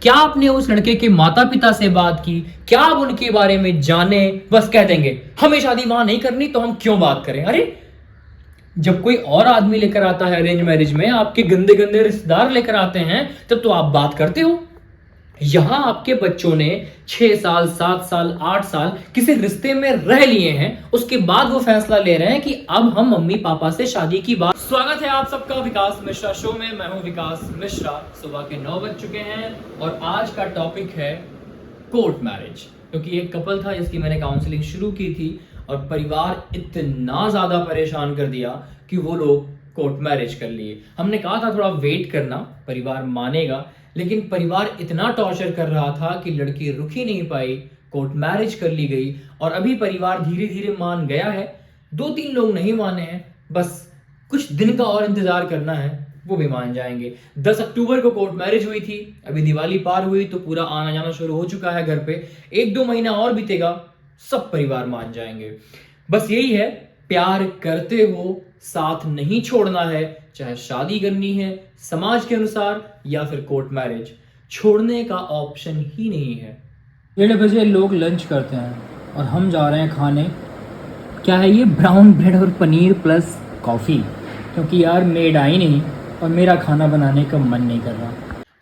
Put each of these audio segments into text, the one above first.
क्या आपने उस लड़के के माता पिता से बात की? क्या आप उनके बारे में जाने? बस कह देंगे हमें शादी वहां नहीं करनी तो हम क्यों बात करें। अरे जब कोई और आदमी लेकर आता है अरेंज मैरिज में, आपके गंदे गंदे रिश्तेदार लेकर आते हैं, तब तो आप बात करते हो। यहां आपके बच्चों ने 6 साल 7 साल 8 साल किसी रिश्ते में रह लिए हैं, उसके बाद वो फैसला ले रहे हैं कि अब हम मम्मी पापा से शादी की बात। स्वागत है आप सबका विकास मिश्रा शो में। मैं हूं विकास मिश्रा। सुबह के 9 बज चुके हैं और आज का टॉपिक है कोर्ट मैरिज। क्योंकि एक कपल था जिसकी मैंने काउंसलिंग शुरू की थी और परिवार इतना ज्यादा परेशान कर दिया कि वो लोग कोर्ट मैरिज कर लिए। हमने कहा था थोड़ा वेट करना, परिवार मानेगा, लेकिन परिवार इतना टॉर्चर कर रहा था कि लड़की रुक ही नहीं पाई, कोर्ट मैरिज कर ली गई और अभी परिवार धीरे धीरे मान गया है। 2-3 लोग नहीं माने हैं, बस कुछ दिन का और इंतजार करना है, वो भी मान जाएंगे। 10 अक्टूबर को कोर्ट मैरिज हुई थी, अभी दिवाली पार हुई तो पूरा आना जाना शुरू हो चुका है घर पे। 1-2 महीना और बीतेगा, सब परिवार मान जाएंगे। बस यही है, प्यार करते हो साथ नहीं छोड़ना है, चाहे शादी करनी है समाज के अनुसार या फिर कोर्ट मैरिज, छोड़ने का ऑप्शन ही नहीं है। 1:30 बजे लोग लंच करते हैं और हम जा रहे हैं खाने। क्या है ये? ब्राउन ब्रेड और पनीर प्लस कॉफ़ी, क्योंकि यार मेड आई नहीं और मेरा खाना बनाने का मन नहीं कर रहा।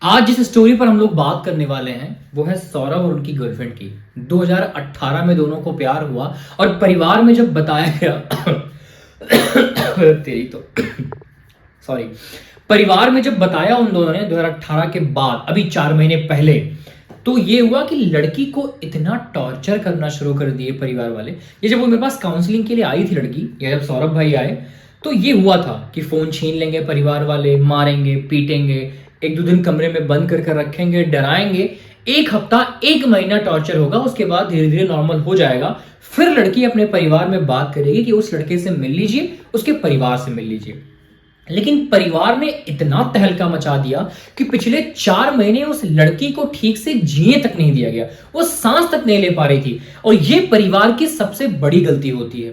आज जिस स्टोरी पर हम लोग बात करने वाले हैं वो है सौरभ और उनकी गर्लफ्रेंड की। 2018 में दोनों को प्यार हुआ और परिवार में जब बताया गया तेरी तो सॉरी, परिवार में जब बताया उन दोनों ने 2018 के बाद, अभी 4 महीने पहले, तो ये हुआ कि लड़की को इतना टॉर्चर करना शुरू कर दिए परिवार वाले। ये जब वो मेरे पास काउंसलिंग के लिए आई थी लड़की, या जब सौरभ भाई आए, तो ये हुआ था कि फोन छीन लेंगे परिवार वाले, मारेंगे पीटेंगे, 1-2 दिन कमरे में बंद कर रखेंगे, डराएंगे। 1 हफ्ता 1 महीना टॉर्चर होगा, उसके बाद धीरे धीरे नॉर्मल हो जाएगा। फिर लड़की अपने परिवार में बात करेगी कि उस लड़के से मिल लीजिए, उसके परिवार से मिल लीजिए। लेकिन परिवार ने इतना तहलका मचा दिया कि पिछले 4 महीने उस लड़की को ठीक से जीने तक नहीं दिया गया, वो सांस तक नहीं ले पा रही थी। और ये परिवार की सबसे बड़ी गलती होती है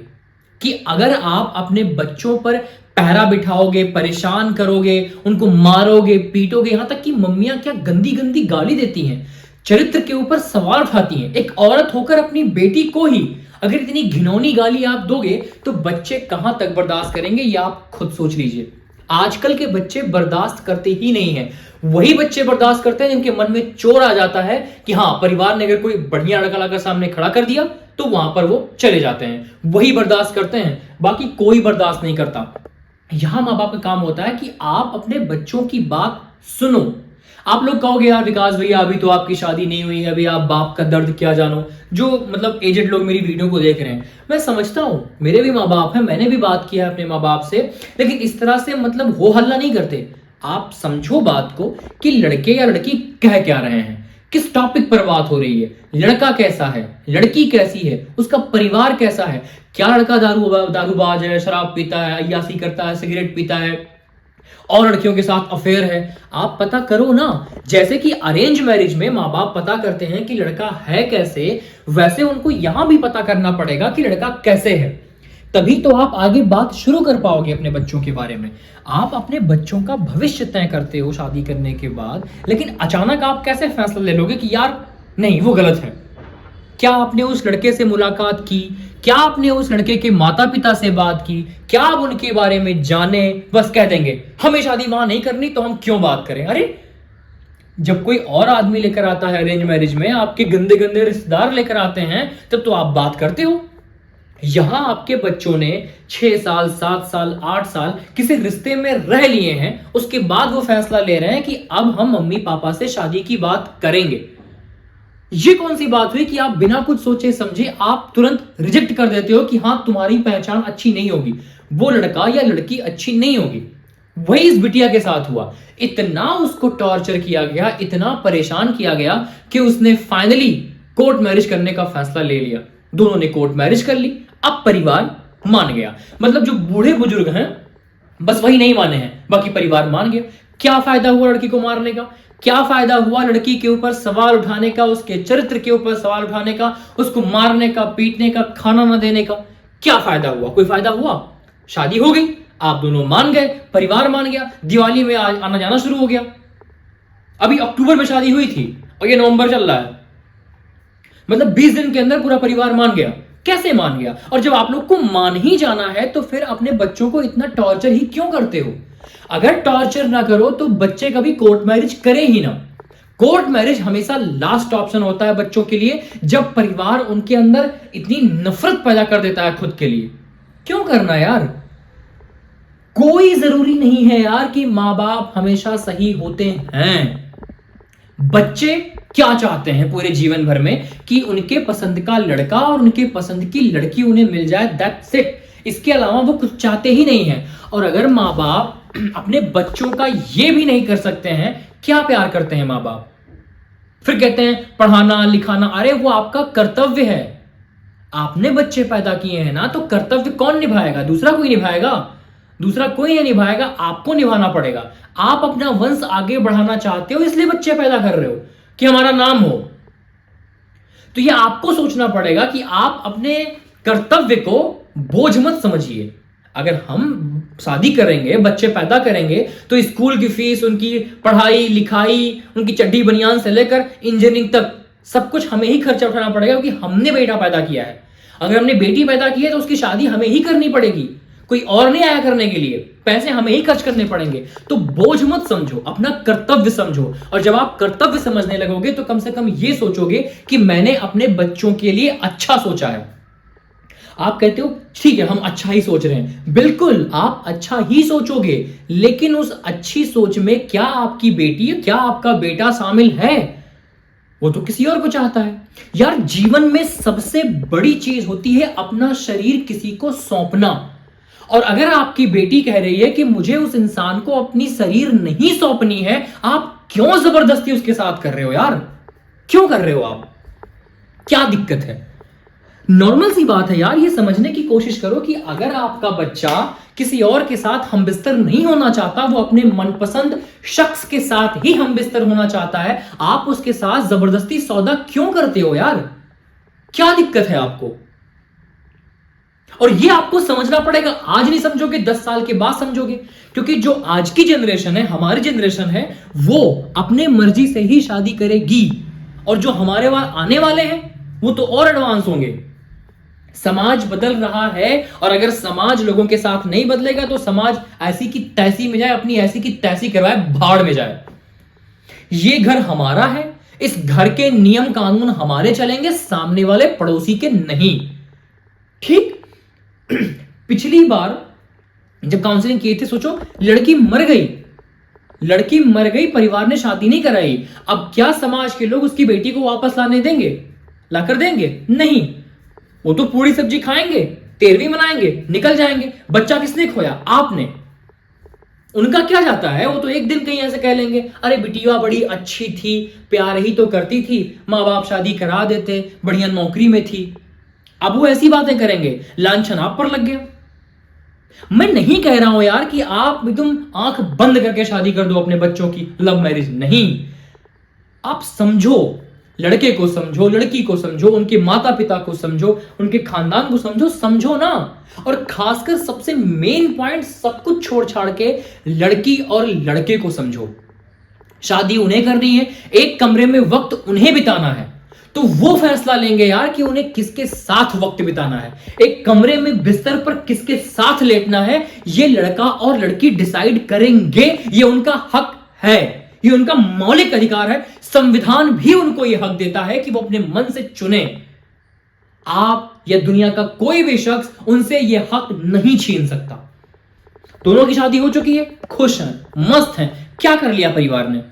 कि अगर आप अपने बच्चों पर पहरा बिठाओगे, परेशान करोगे, उनको मारोगे पीटोगे, यहां तक कि मम्मियां क्या गंदी गंदी गाली देती हैं, चरित्र के ऊपर सवाल उठाती हैं। एक औरत होकर अपनी बेटी को ही अगर इतनी घिनौनी गाली आप दोगे तो बच्चे कहां तक बर्दाश्त करेंगे, ये आप खुद सोच लीजिए। आजकल के बच्चे बर्दाश्त करते ही नहीं है। वही बच्चे बर्दाश्त करते हैं जिनके मन में चोर आ जाता है कि हाँ, परिवार ने अगर कोई बढ़िया लड़का लाकर सामने खड़ा कर दिया तो वहां पर वो चले जाते हैं, वही बर्दाश्त करते हैं, बाकी कोई बर्दाश्त नहीं करता। यहां माँ बाप का काम होता है कि आप अपने बच्चों की बात सुनो। आप लोग कहोगे यार विकास भैया अभी तो आपकी शादी नहीं हुई, अभी आप बाप का दर्द क्या जानो। जो मतलब एजेड लोग मेरी वीडियो को देख रहे हैं, मैं समझता हूं, मेरे भी माँ बाप हैं, मैंने भी बात किया है अपने माँ बाप से, लेकिन इस तरह से मतलब हो हल्ला नहीं करते। आप समझो बात को कि लड़के या लड़की कह क्या रहे हैं, किस टॉपिक पर बात हो रही है, लड़का कैसा है, लड़की कैसी है, उसका परिवार कैसा है। क्या लड़का दारूबाज है, शराब पीता है, अय्यासी करता है, सिगरेट पीता है और लड़कियों के साथ अफेयर है, आप पता करो ना। जैसे कि अरेंज मैरिज में माँ बाप पता करते हैं कि लड़का है कैसे, वैसे उनको यहां भी पता करना पड़ेगा कि लड़का कैसे है। तभी तो आप आगे बात शुरू कर पाओगे अपने बच्चों के बारे में। आप अपने बच्चों का भविष्य तय करते हो शादी करने के बाद, लेकिन अचानक आप कैसे फैसला ले लोगे कि यार नहीं, वो गलत है। क्या आपने उस लड़के से मुलाकात की? क्या आपने उस लड़के के माता पिता से बात की? क्या आप उनके बारे में जाने? बस कह देंगे हमें शादी वहां नहीं करनी तो हम क्यों बात करें। अरे जब कोई और आदमी लेकर आता है अरेंज मैरिज में, आपके गंदे गंदे रिश्तेदार लेकर आते हैं, तब तो आप बात करते हो। यहां आपके बच्चों ने 6 साल 7 साल 8 साल किसी रिश्ते में रह लिए हैं, उसके बाद वो फैसला ले रहे हैं कि अब हम मम्मी पापा से शादी की बात करेंगे। ये कौन सी बात हुई कि आप बिना कुछ सोचे समझे आप तुरंत रिजेक्ट कर देते हो कि हाँ, तुम्हारी पहचान अच्छी नहीं होगी, वो लड़का या लड़की अच्छी नहीं होगी। वही इस बिटिया के साथ हुआ। इतना उसको टॉर्चर किया गया, इतना परेशान किया गया कि उसने फाइनली कोर्ट मैरिज करने का फैसला ले लिया। दोनों ने कोर्ट मैरिज कर ली, अब परिवार मान गया। मतलब जो बूढ़े बुजुर्ग हैं बस वही नहीं माने हैं, बाकी परिवार मान गया। क्या फायदा हुआ लड़की को मारने का? क्या फायदा हुआ लड़की के ऊपर सवाल उठाने का, उसके चरित्र के ऊपर सवाल उठाने का, उसको मारने का, पीटने का, खाना न देने का? क्या फायदा हुआ? कोई फायदा हुआ? शादी हो गई, आप दोनों मान गए, परिवार मान गया, दिवाली में आना जाना शुरू हो गया। अभी अक्टूबर में शादी हुई थी और ये नवंबर चल रहा है, मतलब 20 दिन के अंदर पूरा परिवार मान गया। कैसे मान गया? और जब आप लोग को मान ही जाना है तो फिर अपने बच्चों को इतना टॉर्चर ही क्यों करते हो? अगर टॉर्चर ना करो तो बच्चे कभी कोर्ट मैरिज करे ही ना। कोर्ट मैरिज हमेशा लास्ट ऑप्शन होता है बच्चों के लिए, जब परिवार उनके अंदर इतनी नफरत पैदा कर देता है खुद के लिए। क्यों करना यार? कोई जरूरी नहीं है यार कि मां बाप हमेशा सही होते हैं। बच्चे क्या चाहते हैं पूरे जीवन भर में कि उनके पसंद का लड़का और उनके पसंद की लड़की उन्हें मिल जाए, दैट्स इट। इसके अलावा वो कुछ चाहते ही नहीं है। और अगर माँ बाप अपने बच्चों का ये भी नहीं कर सकते हैं, क्या प्यार करते हैं माँ बाप? फिर कहते हैं पढ़ाना लिखाना। अरे वो आपका कर्तव्य है। आपने बच्चे पैदा किए हैं ना, तो कर्तव्य कौन निभाएगा? दूसरा कोई निभाएगा? दूसरा कोई नहीं निभाएगा, आपको निभाना पड़ेगा। आप अपना वंश आगे बढ़ाना चाहते हो, इसलिए बच्चे पैदा कर रहे हो कि हमारा नाम हो। तो ये आपको सोचना पड़ेगा कि आप अपने कर्तव्य को बोझ मत समझिए। अगर हम शादी करेंगे, बच्चे पैदा करेंगे, तो स्कूल की फीस, उनकी पढ़ाई लिखाई, उनकी चड्डी बनियान से लेकर इंजीनियरिंग तक सब कुछ हमें ही खर्चा उठाना पड़ेगा, क्योंकि हमने बेटा पैदा किया है। अगर हमने बेटी पैदा की है तो उसकी शादी हमें ही करनी पड़ेगी, कोई और नहीं आया करने के लिए। पैसे हमें ही खर्च करने पड़ेंगे। तो बोझ मत समझो, अपना कर्तव्य समझो। और जब आप कर्तव्य समझने लगोगे तो कम से कम ये सोचोगे कि मैंने अपने बच्चों के लिए अच्छा सोचा है। आप कहते हो ठीक है हम अच्छा ही सोच रहे हैं, बिल्कुल आप अच्छा ही सोचोगे, लेकिन उस अच्छी सोच में क्या आपकी बेटी, क्या आपका बेटा शामिल है? वो तो किसी और को चाहता है। यार जीवन में सबसे बड़ी चीज होती है अपना शरीर किसी को सौंपना। और अगर आपकी बेटी कह रही है कि मुझे उस इंसान को अपनी शरीर नहीं सौंपनी है, आप क्यों जबरदस्ती उसके साथ कर रहे हो यार? क्यों कर रहे हो आप? क्या दिक्कत है? नॉर्मल सी बात है यार, ये समझने की कोशिश करो कि अगर आपका बच्चा किसी और के साथ हम बिस्तर नहीं होना चाहता, वो अपने मनपसंद शख्स के साथ ही हम बिस्तर होना चाहता है, आप उसके साथ जबरदस्ती सौदा क्यों करते हो यार? क्या दिक्कत है आपको? और ये आपको समझना पड़ेगा। आज नहीं समझोगे, 10 साल के बाद समझोगे। क्योंकि जो आज की जनरेशन है, हमारी जनरेशन है, वो अपने मर्जी से ही शादी करेगी। और जो हमारे वहां आने वाले हैं वो तो और एडवांस होंगे। समाज बदल रहा है, और अगर समाज लोगों के साथ नहीं बदलेगा तो समाज ऐसी की तैसी में जाए, अपनी ऐसी की तैसी करवाए, भाड़ में जाए। ये घर हमारा है, इस घर के नियम कानून हमारे चलेंगे, सामने वाले पड़ोसी के नहीं। ठीक? पिछली बार जब काउंसलिंग किए थे, सोचो लड़की मर गई, परिवार ने शादी नहीं कराई। अब क्या समाज के लोग उसकी बेटी को वापस लाने देंगे? लाकर देंगे? नहीं। वो तो पूरी सब्जी खाएंगे, 13वीं मनाएंगे, निकल जाएंगे। बच्चा किसने खोया? आपने। उनका क्या जाता है? वो तो एक दिन कहीं ऐसे कह लेंगे, अरे बिटिया बड़ी अच्छी थी, प्यार ही तो करती थी, माँ बाप शादी करा देते, बढ़िया नौकरी में थी। अब वो ऐसी बातें करेंगे, लांछन आप पर लग गया। मैं नहीं कह रहा हूं यार कि आप एकदम आंख बंद करके शादी कर दो अपने बच्चों की, लव मैरिज नहीं। आप समझो, लड़के को समझो, लड़की को समझो, उनके माता पिता को समझो, उनके खानदान को समझो ना। और खासकर सबसे मेन पॉइंट, सब कुछ छोड़ छाड़ के लड़की और लड़के को समझो। शादी उन्हें करनी है, एक कमरे में वक्त उन्हें बिताना है, तो वो फैसला लेंगे यार कि उन्हें किसके साथ वक्त बिताना है। एक कमरे में बिस्तर पर किसके साथ लेटना है, ये लड़का और लड़की डिसाइड करेंगे। ये उनका हक है, ये उनका मौलिक अधिकार है। संविधान भी उनको यह हक देता है कि वो अपने मन से चुने। आप या दुनिया का कोई भी शख्स उनसे यह हक नहीं छीन सकता। दोनों की शादी हो चुकी है, खुश हैं, मस्त हैं। क्या कर लिया परिवार ने?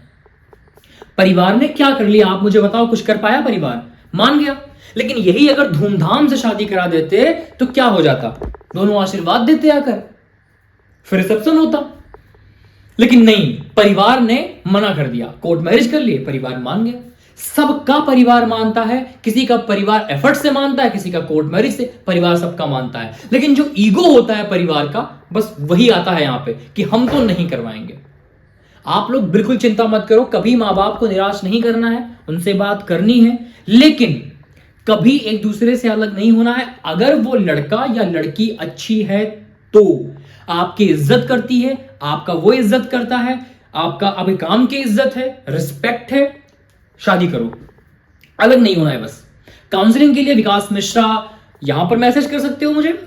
परिवार ने क्या कर लिया? आप मुझे बताओ, कुछ कर पाया परिवार? मान गया। लेकिन यही अगर धूमधाम से शादी करा देते तो क्या हो जाता? दोनों आशीर्वाद देते आकर, फिर रिसेप्शन होता। लेकिन नहीं, परिवार ने मना कर दिया, कोर्ट मैरिज कर लिए, परिवार मान गया। सबका परिवार मानता है, किसी का परिवार एफर्ट से मानता है, किसी का कोर्ट मैरिज से, परिवार सबका मानता है। लेकिन जो ईगो होता है परिवार का, बस वही आता है यहां पे कि हम तो नहीं करवाएंगे। आप लोग बिल्कुल चिंता मत करो, कभी मां बाप को निराश नहीं करना है, उनसे बात करनी है, लेकिन कभी एक दूसरे से अलग नहीं होना है। अगर वो लड़का या लड़की अच्छी है तो आपकी इज्जत करती है, आपका वो इज्जत करता है, आपका आपके काम की इज्जत है, रिस्पेक्ट है, शादी करो, अलग नहीं होना है बस। काउंसलिंग के लिए विकास मिश्रा यहां पर मैसेज कर सकते हो मुझे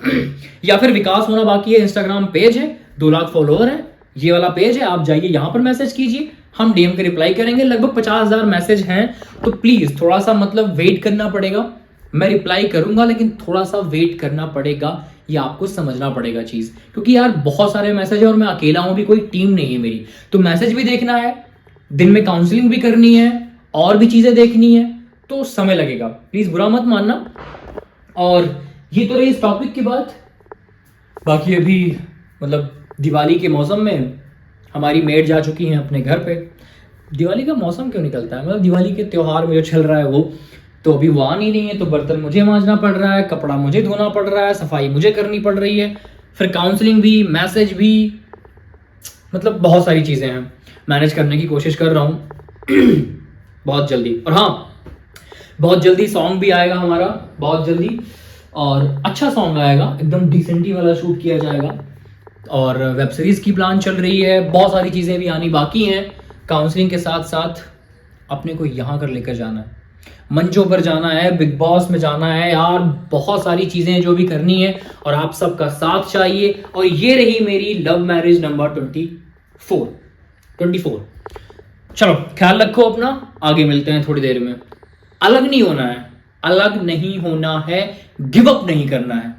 या फिर विकास होना बाकी है, इंस्टाग्राम पेज है, 2 लाख फॉलोअर है, ये वाला पेज है, आप जाइए यहां पर मैसेज कीजिए, हम डीएम के रिप्लाई करेंगे। लगभग 50,000 मैसेज हैं, तो प्लीज थोड़ा सा मतलब वेट करना पड़ेगा। मैं रिप्लाई करूंगा लेकिन थोड़ा सा वेट करना पड़ेगा, ये आपको समझना पड़ेगा चीज, क्योंकि यार बहुत सारे मैसेज है और मैं अकेला हूं भी, कोई टीम नहीं है मेरी, तो मैसेज भी देखना है, दिन में काउंसलिंग भी करनी है और भी चीजें देखनी है, तो समय लगेगा, प्लीज बुरा मत मानना। और ये तो रही इस टॉपिक की बात। बाकी अभी मतलब दिवाली के मौसम में हमारी मेड जा चुकी हैं अपने घर पे। दिवाली का मौसम क्यों निकलता है, मतलब दिवाली के त्योहार में जो चल रहा है वो, तो अभी वो आ नहीं है, तो बर्तन मुझे मांजना पड़ रहा है, कपड़ा मुझे धोना पड़ रहा है, सफाई मुझे करनी पड़ रही है, फिर काउंसलिंग भी, मैसेज भी, मतलब बहुत सारी चीज़ें हैं, मैनेज करने की कोशिश कर रहा हूँ बहुत जल्दी। और हाँ, बहुत जल्दी सॉन्ग भी आएगा हमारा, बहुत जल्दी, और अच्छा सॉन्ग आएगा, एकदम डिसेंटी वाला शूट किया जाएगा, और वेब सीरीज़ की प्लान चल रही है, बहुत सारी चीज़ें भी आनी बाकी हैं। काउंसलिंग के साथ साथ अपने को यहाँ कर लेकर जाना है, मंचों पर जाना है, बिग बॉस में जाना है यार, बहुत सारी चीज़ें जो भी करनी है, और आप सबका साथ चाहिए। और ये रही मेरी लव मैरिज नंबर 24। चलो ख्याल रखो अपना, आगे मिलते हैं थोड़ी देर में। अलग नहीं होना है, अलग नहीं होना है, गिव अप नहीं करना है।